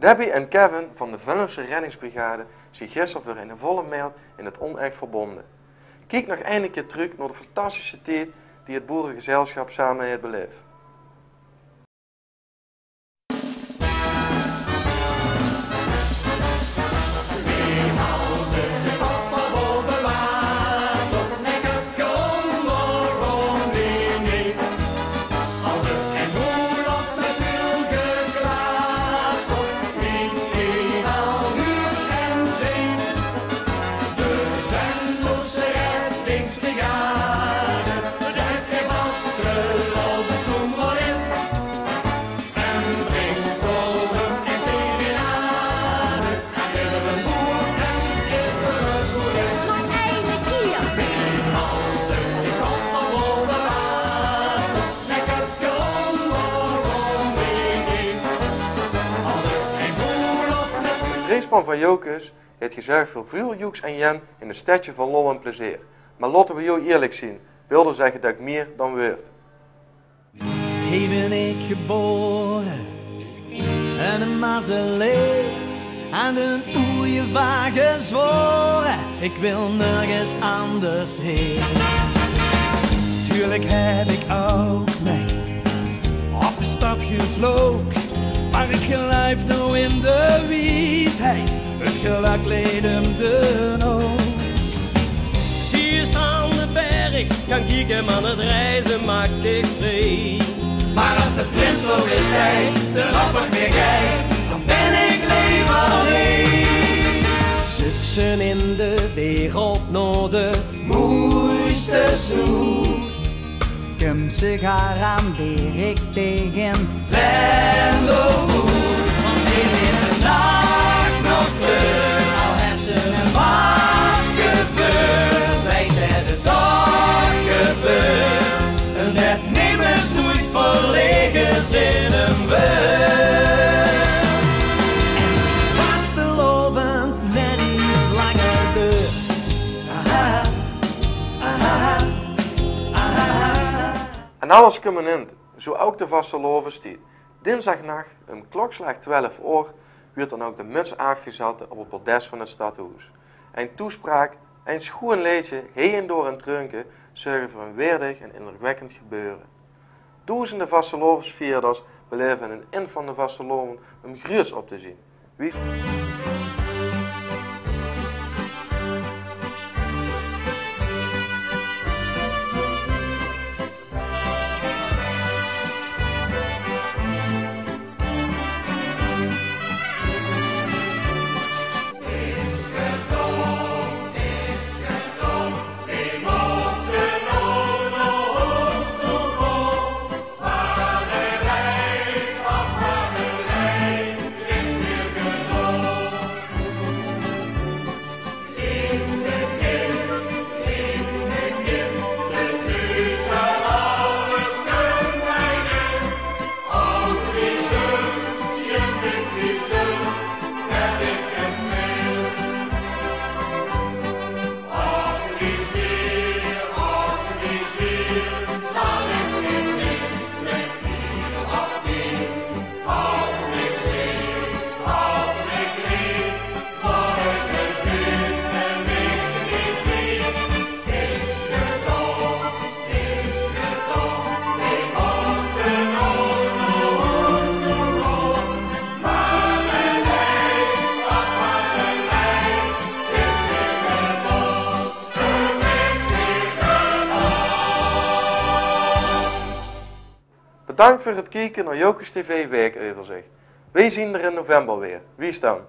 Debbie en Kevin van de Venlose reddingsbrigade zijn gisteren weer in een volle maand in het onecht verbonden. Kijk nog een keer terug naar de fantastische tijd die het boerengezelschap samen heeft beleefd. De raceplan van Jokes heeft gezorgd voor veel joeks en jen in het stadje van lol en plezier. Maar laten we jou eerlijk zien, wilde zeggen dat ik meer dan weert. Hier ben ik geboren en een mazzelee aan de oeievaar gezworen. Ik wil nergens anders heen. Tuurlijk heb ik ook mee op de stad gevlogen, maar ik glijf nou in de wiesheid, het geluk leed hem de nood. Zie je staan de berg, kan kijken, maar het reizen maakt ik vrij. Maar als de prins zo is tijd, de rapper weer geit, dan ben ik leven alleen. Zussen in de wereld naar de mooiste snoet. Kom ze garandeer ik tegen Venlo. Want hier is de nacht nog kleur, al hessen een masker voor. Weet het de dag gebeurt, en het niet meer zoet verlegen in een beurt. En vastelovend met iets langer duurt. Aha, aha, aha. En alles permanent, zo ook de vasteloven stiet. Dinsdagnacht, om klokslag 12 uur, werd dan ook de muts afgezet op het bordes van het stadhuis. Een toespraak, een schoen leedje, heen door en trunken, zorgen voor een waardig en indrukwekkend gebeuren. Duizenden vastelovensvierders beleven een in van de vasteloven om gruus op te zien. Wie Bedankt voor het kijken naar Jokes TV Werkoverzicht. Wij zien er in november weer. Wie is dan?